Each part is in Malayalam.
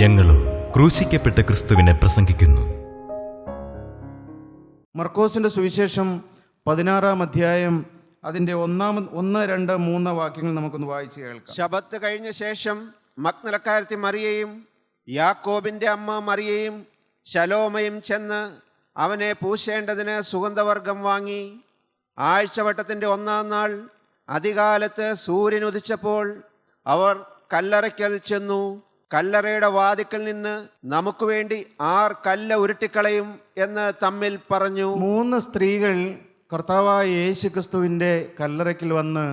ഞങ്ങളും ക്രൂശിക്കപ്പെട്ട ക്രിസ്തുവിനെ പ്രസംഗിക്കുന്നു. മർക്കോസിന്റെ സുവിശേഷം 16-ാം അധ്യായം അതിൻ്റെ 1, 2, 3 വാക്യങ്ങൾ നമുക്കൊന്ന് വായിച്ച് കേൾക്കാം. ശബത്ത് കഴിഞ്ഞ ശേഷം മഗ്ദലക്കാരത്തി മറിയയും യാക്കോബിന്റെ അമ്മ മറിയയും ശലോമയും ചെന്ന് അവനെ പൂശേണ്ടതിന് സുഗന്ധവർഗം വാങ്ങി. ആഴ്ചവട്ടത്തിൻ്റെ 1-ാം നാൾ അതികാലത്ത് സൂര്യൻ ഉദിച്ചപ്പോൾ അവർ കല്ലറയ്ക്കൽ ചെന്നു. കല്ലറയുടെ വാതിക്കൽ നിന്ന് നമുക്ക് വേണ്ടി 6 കല്ല് ഉരുട്ടിക്കളയും എന്ന് തമ്മിൽ പറഞ്ഞു. 3 സ്ത്രീകൾ കർത്താവായ യേശു ക്രിസ്തുവിൻ്റെ കല്ലറയ്ക്കൽ വന്ന്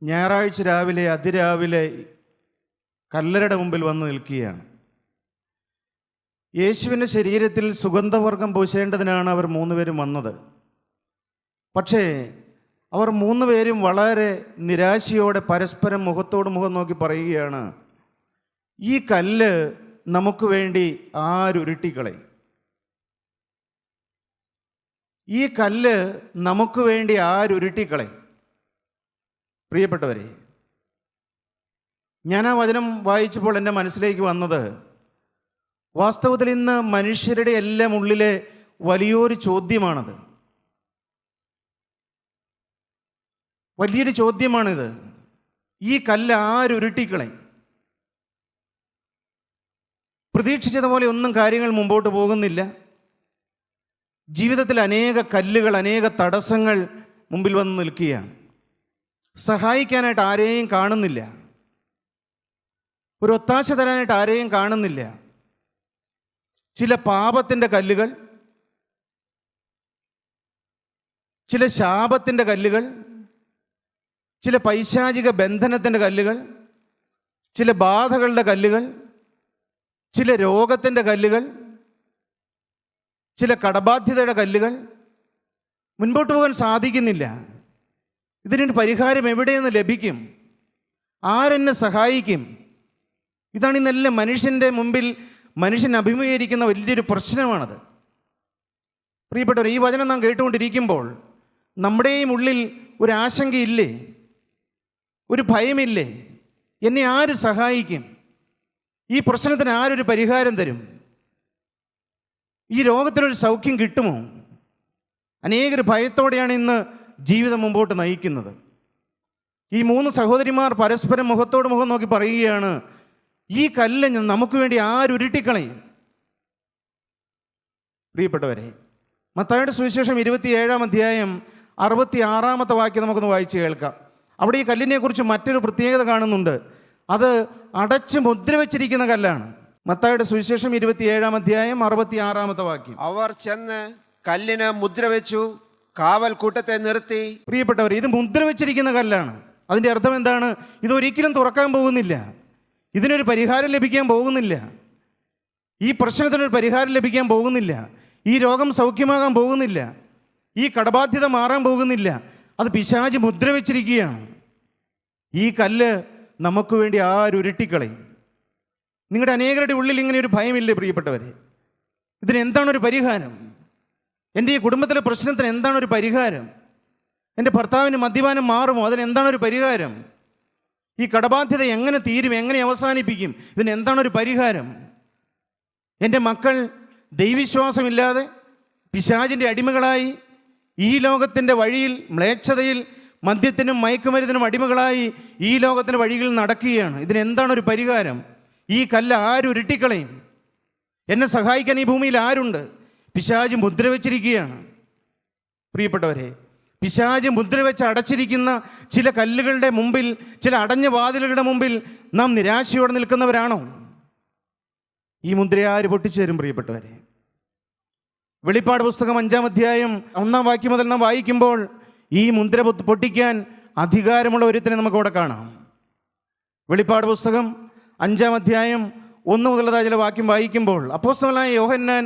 ഞായറാഴ്ച രാവിലെ അതിരാവിലെ കല്ലറയുടെ മുമ്പിൽ വന്ന് നിൽക്കുകയാണ്. യേശുവിൻ്റെ ശരീരത്തിൽ സുഗന്ധവർഗം പൂശേണ്ടതിനാണ് അവർ 3 പേരും വന്നത്. പക്ഷേ അവർ 3 പേരും വളരെ നിരാശയോടെ പരസ്പരം മുഖത്തോട് മുഖം നോക്കി പറയുകയാണ്, ഈ കല്ല് നമുക്ക് വേണ്ടി ആരുരുട്ടിക്കളയും? ഈ കല്ല് നമുക്ക് വേണ്ടി ആരുരുട്ടിക്കളയും? പ്രിയപ്പെട്ടവരെ, ഞാൻ ആ വചനം വായിച്ചപ്പോൾ എൻ്റെ മനസ്സിലേക്ക് വന്നത്, വാസ്തവത്തിൽ ഇന്ന് മനുഷ്യരുടെ എല്ലാം ഉള്ളിലെ വലിയൊരു ചോദ്യമാണത്. വലിയൊരു ചോദ്യമാണിത്. ഈ കല്ല് ആരുരുട്ടിക്കളയും? പ്രതീക്ഷിച്ചതുപോലെ ഒന്നും കാര്യങ്ങൾ മുമ്പോട്ട് പോകുന്നില്ല. ജീവിതത്തിൽ അനേക കല്ലുകൾ, അനേക തടസ്സങ്ങൾ മുമ്പിൽ വന്ന് നിൽക്കുകയാണ്. സഹായിക്കാനായിട്ട് ആരെയും കാണുന്നില്ല. ഒരു ഒത്താശ തരാനായിട്ട് ആരെയും കാണുന്നില്ല. ചില പാപത്തിൻ്റെ കല്ലുകൾ, ചില ശാപത്തിൻ്റെ കല്ലുകൾ, ചില പൈശാചിക ബന്ധനത്തിൻ്റെ കല്ലുകൾ, ചില ബാധകളുടെ കല്ലുകൾ, ചില രോഗത്തിൻ്റെ കല്ലുകൾ, ചില കടബാധ്യതയുടെ കല്ലുകൾ. മുൻപോട്ട് പോകാൻ സാധിക്കുന്നില്ല. ഇതിനൊരു പരിഹാരം എവിടെ നിന്ന് ലഭിക്കും? ആരെന്നെ സഹായിക്കും? ഇതാണ് ഇന്നെല്ലാം മനുഷ്യൻ്റെ മുമ്പിൽ മനുഷ്യൻ അഭിമുഖീകരിക്കുന്ന വലിയൊരു പ്രശ്നമാണത്. പ്രിയപ്പെട്ടവർ, ഈ വചനം നാം കേട്ടുകൊണ്ടിരിക്കുമ്പോൾ നമ്മുടെയും ഉള്ളിൽ ഒരു ആശങ്കയില്ലേ? ഒരു ഭയമില്ലേ? എന്നെ ആര് സഹായിക്കും? ഈ പ്രശ്നത്തിന് ആരൊരു പരിഹാരം തരും? ഈ രോഗത്തിനൊരു സൗഖ്യം കിട്ടുമോ? അനേകർ ഭയത്തോടെയാണ് ഇന്ന് ജീവിതം മുമ്പോട്ട് നയിക്കുന്നത്. ഈ 3 സഹോദരിമാർ പരസ്പരം മുഖത്തോട് മുഖം നോക്കി പറയുകയാണ്, ഈ കല്ല് നമുക്ക് വേണ്ടി ആരുരുട്ടിക്കളയും? പ്രിയപ്പെട്ടവരെ, മത്തായിയുടെ സുവിശേഷം 27-ാം അധ്യായം 66-ാമത്തെ വാക്യം നമുക്കൊന്ന് വായിച്ച് കേൾക്കാം. അവിടെ ഈ കല്ലിനെ കുറിച്ച് മറ്റൊരു പ്രത്യേകത കാണുന്നുണ്ട്. അത് അടച്ച് മുദ്ര വെച്ചിരിക്കുന്ന കല്ലാണ്. മത്തായിയുടെ സുവിശേഷം 27-ാം അധ്യായം 66-ാമത്തെ വാക്യം. അവർ ചെന്ന് കല്ലിന് മുദ്ര വെച്ചു, കാവൽ കൂട്ടത്തെ നിർത്തി. പ്രിയപ്പെട്ടവർ, ഇത് മുദ്ര വെച്ചിരിക്കുന്ന കല്ലാണ്. അതിൻ്റെ അർത്ഥം എന്താണ്? ഇതൊരിക്കലും തുറക്കാൻ പോകുന്നില്ല. ഇതിനൊരു പരിഹാരം ലഭിക്കാൻ പോകുന്നില്ല. ഈ പ്രശ്നത്തിനൊരു പരിഹാരം ലഭിക്കാൻ പോകുന്നില്ല. ഈ രോഗം സൗഖ്യമാകാൻ പോകുന്നില്ല. ഈ കടബാധ്യത മാറാൻ പോകുന്നില്ല. അത് പിശാച് മുദ്ര വെച്ചിരിക്കുകയാണ്. ഈ കല്ല് നമുക്ക് വേണ്ടി ആരുരുട്ടിക്കളയും? നിങ്ങളുടെ അനേകരുടെ ഉള്ളിൽ ഇങ്ങനെ ഒരു ഭയമില്ലേ പ്രിയപ്പെട്ടവരെ? ഇതിനെന്താണൊരു പരിഹാരം? എൻ്റെ ഈ കുടുംബത്തിലെ പ്രശ്നത്തിന് എന്താണൊരു പരിഹാരം? എൻ്റെ ഭർത്താവിന് മദ്യപാനം മാറുമോ? അതിനെന്താണൊരു പരിഹാരം? ഈ കടബാധ്യത എങ്ങനെ തീരും? എങ്ങനെ അവസാനിപ്പിക്കും? ഇതിനെന്താണൊരു പരിഹാരം? എൻ്റെ മക്കൾ ദൈവവിശ്വാസമില്ലാതെ പിശാചിൻ്റെ അടിമകളായി ഈ ലോകത്തിൻ്റെ വഴിയിൽ, മ്ലേച്ഛതയിൽ, മദ്യത്തിനും മയക്കുമരുന്നിനും അടിമകളായി ഈ ലോകത്തിൻ്റെ വഴികളിൽ നടക്കുകയാണ്. ഇതിനെന്താണൊരു പരിഹാരം? ഈ കല്ല് ആരുരുട്ടിക്കളയും? എന്നെ സഹായിക്കാൻ ഈ ഭൂമിയിൽ ആരുണ്ട്? പിശാച് മുദ്ര വെച്ചിരിക്കുകയാണ്. പ്രിയപ്പെട്ടവരെ, പിശാച് മുദ്ര വെച്ച് അടച്ചിരിക്കുന്ന ചില കല്ലുകളുടെ മുമ്പിൽ, ചില അടഞ്ഞ വാതിലുകളുടെ മുമ്പിൽ നാം നിരാശയോടെ നിൽക്കുന്നവരാണോ? ഈ മുദ്ര ആര് പൊട്ടിച്ചു തരും? പ്രിയപ്പെട്ടവരെ, വെളിപ്പാട് പുസ്തകം 5-ാം അധ്യായം 1-ാം വാക്യം മുതൽ നാം വായിക്കുമ്പോൾ ഈ മുദ്ര പൊട്ടിക്കാൻ അധികാരമുള്ള ഒരുത്തനെ നമുക്കവിടെ കാണാം. വെളിപ്പാട് പുസ്തകം 5-ാം അധ്യായം 1 മുതലുള്ളതായ ചില വാക്യം വായിക്കുമ്പോൾ അപ്പോസ്തലനായ യോഹന്നാൻ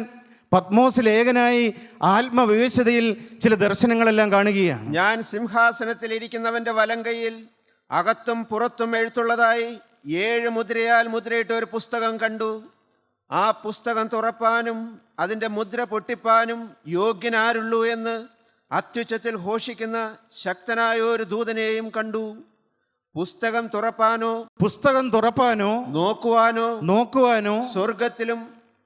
പത്മോസിൽ ഏകനായി ആത്മവിവേശതയിൽ ചില ദർശനങ്ങളെല്ലാം കാണുകയാണ്. ഞാൻ സിംഹാസനത്തിൽ ഇരിക്കുന്നവന്റെ വലങ്കയിൽ അകത്തും പുറത്തും എഴുത്തുള്ളതായി 7 മുദ്രയാൽ മുദ്രയിട്ട ഒരു പുസ്തകം കണ്ടു. ആ പുസ്തകം തുറപ്പാനും അതിൻ്റെ മുദ്ര പൊട്ടിപ്പാനും യോഗ്യനാരുള്ളൂ എന്ന് അത്യുച്ചത്തിൽ ഘോഷിക്കുന്ന ശക്തനായ ഒരു ദൂതനെയും കണ്ടു. പുസ്തകം തുറപ്പാനോ പുസ്തകം തുറപ്പാനോ നോക്കുവാനോ സ്വർഗത്തിലും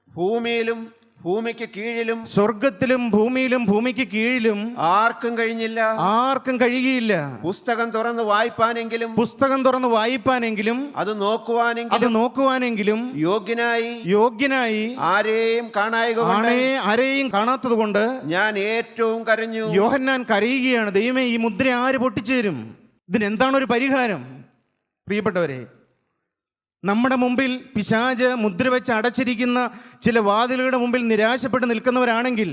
ഭൂമിയിലും ഭൂമിക്ക് കീഴിലും സ്വർഗത്തിലും ഭൂമിയിലും ഭൂമിക്ക് കീഴിലും ആർക്കും കഴിയുകയില്ല. പുസ്തകം തുറന്ന് വായിപ്പാനെങ്കിലും അത് നോക്കുവാനെങ്കിലും യോഗ്യനായി ആരെയും കാണാത്തത് കൊണ്ട് ഞാൻ ഏറ്റവും കരഞ്ഞു. യോഹന്നാൻ കരയുകയാണ്. ദൈവമേ, ഈ മുദ്ര ആര് പൊട്ടിച്ചേരും? ഇതിനെന്താണ് ഒരു പരിഹാരം? പ്രിയപ്പെട്ടവരെ, നമ്മുടെ മുമ്പിൽ പിശാച് മുദ്ര വെച്ച് അടച്ചിരിക്കുന്ന ചില വാതിലുകളുടെ മുമ്പിൽ നിരാശപ്പെട്ട് നിൽക്കുന്നവരാണെങ്കിൽ,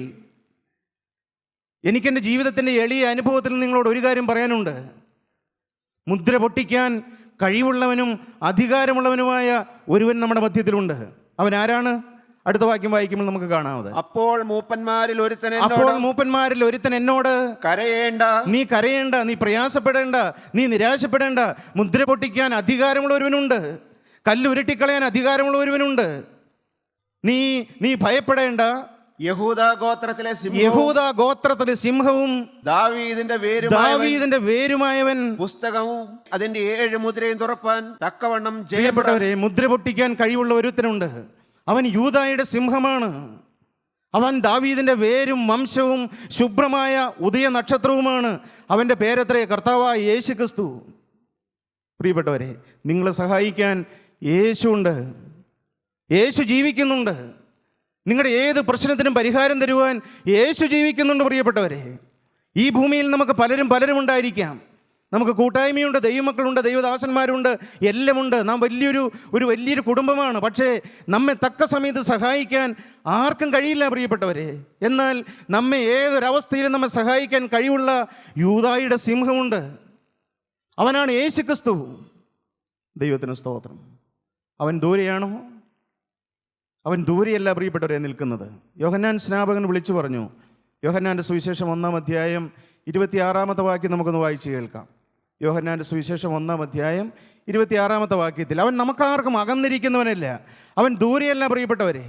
എനിക്കെൻ്റെ ജീവിതത്തിൻ്റെ എളിയ അനുഭവത്തിൽ നിങ്ങളോട് ഒരു കാര്യം പറയാനുണ്ട്. മുദ്ര പൊട്ടിക്കാൻ കഴിവുള്ളവനും അധികാരമുള്ളവനുമായ ഒരുവൻ നമ്മുടെ മധ്യത്തിലുണ്ട്. അവൻ ആരാണ്? അടുത്ത വാക്യം വായിക്കുമ്പോൾ നമുക്ക് കാണാവുന്നത്. അപ്പോൾ മൂപ്പന്മാരിൽ ഒരുത്തൻ എന്നോട് നീ കരയേണ്ട, നീ പ്രയാസപ്പെടേണ്ട, നീ നിരാശപ്പെടേണ്ട. മുദ്ര പൊട്ടിക്കാൻ അധികാരമുള്ള ഒരുവനുണ്ട്, കല്ലുരുട്ടിക്കളയാൻ അധികാരമുള്ള ഒരുവനുണ്ട്. നീ ഭയപ്പെടേണ്ട. യഹൂദ ഗോത്രത്തിലെ സിംഹവും ദാവീദിന്റെ വേരുമായവൻ പുസ്തകവും അതിന്റെ 7 മുദ്രയും തുറപ്പാൻ തക്കവണ്ണം ജയപ്പെട്ടവരെ, മുദ്ര പൊട്ടിക്കാൻ കഴിവുള്ള ഒരുത്തനുണ്ട്. അവൻ യൂദായുടെ സിംഹമാണ്. അവൻ ദാവീദിന്റെ വേരും വംശവും ശുഭ്രമായ ഉദയ നക്ഷത്രവുമാണ്. അവന്റെ പേരത്രേ? കർത്താവായ യേശു ക്രിസ്തു. പ്രിയപ്പെട്ടവരെ, നിങ്ങളെ സഹായിക്കാൻ യേശുണ്ട്. യേശു ജീവിക്കുന്നുണ്ട്. നിങ്ങളുടെ ഏത് പ്രശ്നത്തിനും പരിഹാരം തരുവാൻ യേശു ജീവിക്കുന്നുണ്ട്. പ്രിയപ്പെട്ടവരെ, ഈ ഭൂമിയിൽ നമുക്ക് പലരും ഉണ്ടായിരിക്കാം. നമുക്ക് കൂട്ടായ്മയുണ്ട്, ദൈവമക്കളുണ്ട്, ദൈവദാസന്മാരുണ്ട്, എല്ലാമുണ്ട്. നാം വലിയൊരു കുടുംബമാണ്. പക്ഷേ നമ്മെ തക്ക സമയത്ത് സഹായിക്കാൻ ആർക്കും കഴിയില്ല പ്രിയപ്പെട്ടവരെ. എന്നാൽ നമ്മെ ഏതൊരവസ്ഥയിലും നമ്മെ സഹായിക്കാൻ കഴിവുള്ള യൂദായുടെ സിംഹമുണ്ട്. അവനാണ് യേശു ക്രിസ്തു. ദൈവത്തിന് സ്തോത്രം. അവൻ ദൂരെയാണോ? അവൻ ദൂരെയല്ല പ്രിയപ്പെട്ടവരെ നിൽക്കുന്നത്. യോഹന്നാൻ സ്നാപകൻ വിളിച്ചു പറഞ്ഞു. യോഹന്നാൻ്റെ സുവിശേഷം 1-ാം അധ്യായം 26-ാമത്തെ വാക്യം നമുക്കൊന്ന് വായിച്ച് കേൾക്കാം. യോഹന്നാൻ്റെ സുവിശേഷം 1-ാം അധ്യായം 26-ാമത്തെ വാക്യത്തിൽ, അവൻ നമുക്കാർക്കും അകന്നിരിക്കുന്നവനല്ല, അവൻ ദൂരെയല്ല പ്രിയപ്പെട്ടവരെ.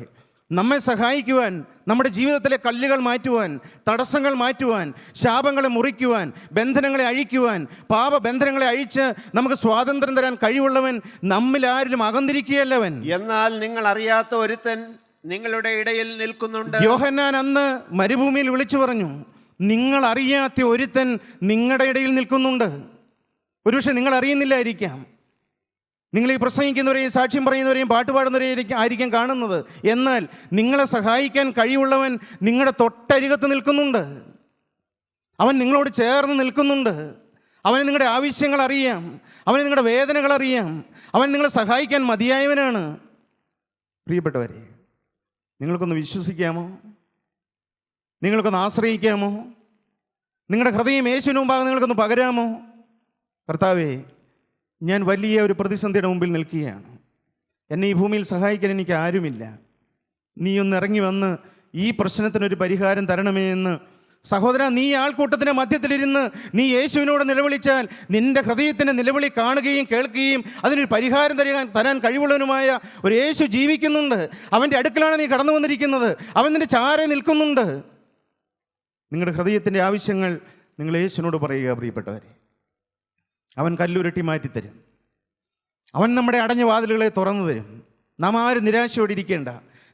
നമ്മെ സഹായിക്കുവാൻ, നമ്മുടെ ജീവിതത്തിലെ കല്ലുകൾ മാറ്റുവാൻ, തടസ്സങ്ങൾ മാറ്റുവാൻ, ശാപങ്ങളെ മുറിക്കുവാൻ, ബന്ധനങ്ങളെ അഴിക്കുവാൻ, പാപബന്ധനങ്ങളെ അഴിച്ച് നമുക്ക് സ്വാതന്ത്ര്യം തരാൻ കഴിവുള്ളവൻ നമ്മിൽ ആരിലും അകന്നിരിക്കുകയല്ലവൻ. എന്നാൽ നിങ്ങൾ അറിയാത്ത ഒരുത്തൻ നിങ്ങളുടെ ഇടയിൽ നിൽക്കുന്നുണ്ട്. യോഹന്നാൻ അന്ന് മരുഭൂമിയിൽ വിളിച്ചു പറഞ്ഞു, നിങ്ങൾ അറിയാത്ത ഒരുത്തൻ നിങ്ങളുടെ ഇടയിൽ നിൽക്കുന്നുണ്ട്. ഒരുപക്ഷെ നിങ്ങൾ അറിയുന്നില്ലായിരിക്കാം. നിങ്ങൾ ഈ പ്രസംഗിക്കുന്നവരെയും സാക്ഷ്യം പറയുന്നവരെയും പാട്ടുപാടുന്നവരെയും ആയിരിക്കും കാണുന്നത്. എന്നാൽ നിങ്ങളെ സഹായിക്കാൻ കഴിവുള്ളവൻ നിങ്ങളുടെ തൊട്ടരികത്ത് നിൽക്കുന്നുണ്ട്. അവൻ നിങ്ങളോട് ചേർന്ന് നിൽക്കുന്നുണ്ട്. അവന് നിങ്ങളുടെ ആവശ്യങ്ങൾ അറിയാം, അവന് നിങ്ങളുടെ വേദനകൾ അറിയാം, അവൻ നിങ്ങളെ സഹായിക്കാൻ മതിയായവനാണ്. പ്രിയപ്പെട്ടവരെ, നിങ്ങൾക്കൊന്ന് വിശ്വസിക്കാമോ? നിങ്ങൾക്കൊന്ന് ആശ്രയിക്കാമോ? നിങ്ങളുടെ ഹൃദയം യേശുവിന് മുമ്പാകെ നിങ്ങൾക്കൊന്ന് പകരാമോ? കർത്താവേ, ഞാൻ വലിയ ഒരു പ്രതിസന്ധിയുടെ മുമ്പിൽ നിൽക്കുകയാണ്. എന്നെ ഈ ഭൂമിയിൽ സഹായിക്കാൻ എനിക്ക് ആരുമില്ല. നീ ഒന്ന് ഇറങ്ങി വന്ന് ഈ പ്രശ്നത്തിനൊരു പരിഹാരം തരണമേ എന്ന്. സഹോദര, നീ ആൾക്കൂട്ടത്തിൻ്റെ മധ്യത്തിലിരുന്ന് നീ യേശുവിനോട് നിലവിളിച്ചാൽ നിന്റെ ഹൃദയത്തിൻ്റെ നിലവിളി കാണുകയും കേൾക്കുകയും അതിനൊരു പരിഹാരം തരാൻ കഴിവുള്ളവനുമായ ഒരു യേശു ജീവിക്കുന്നുണ്ട്. അവൻ്റെ അടുക്കലാണ് നീ കടന്നു വന്നിരിക്കുന്നത്. അവൻ നിന്റെ ചാരെ നിൽക്കുന്നുണ്ട്. നിങ്ങളുടെ ഹൃദയത്തിൻ്റെ ആവശ്യങ്ങൾ നിങ്ങൾ യേശുവിനോട് പറയുക പ്രിയപ്പെട്ടവരെ. അവൻ കല്ലുരുട്ടി മാറ്റിത്തരും. അവൻ നമ്മുടെ അടഞ്ഞ വാതിലുകളെ തുറന്നു തരും. നാം ആരും നിരാശയോടെ ഇരിക്കേണ്ട.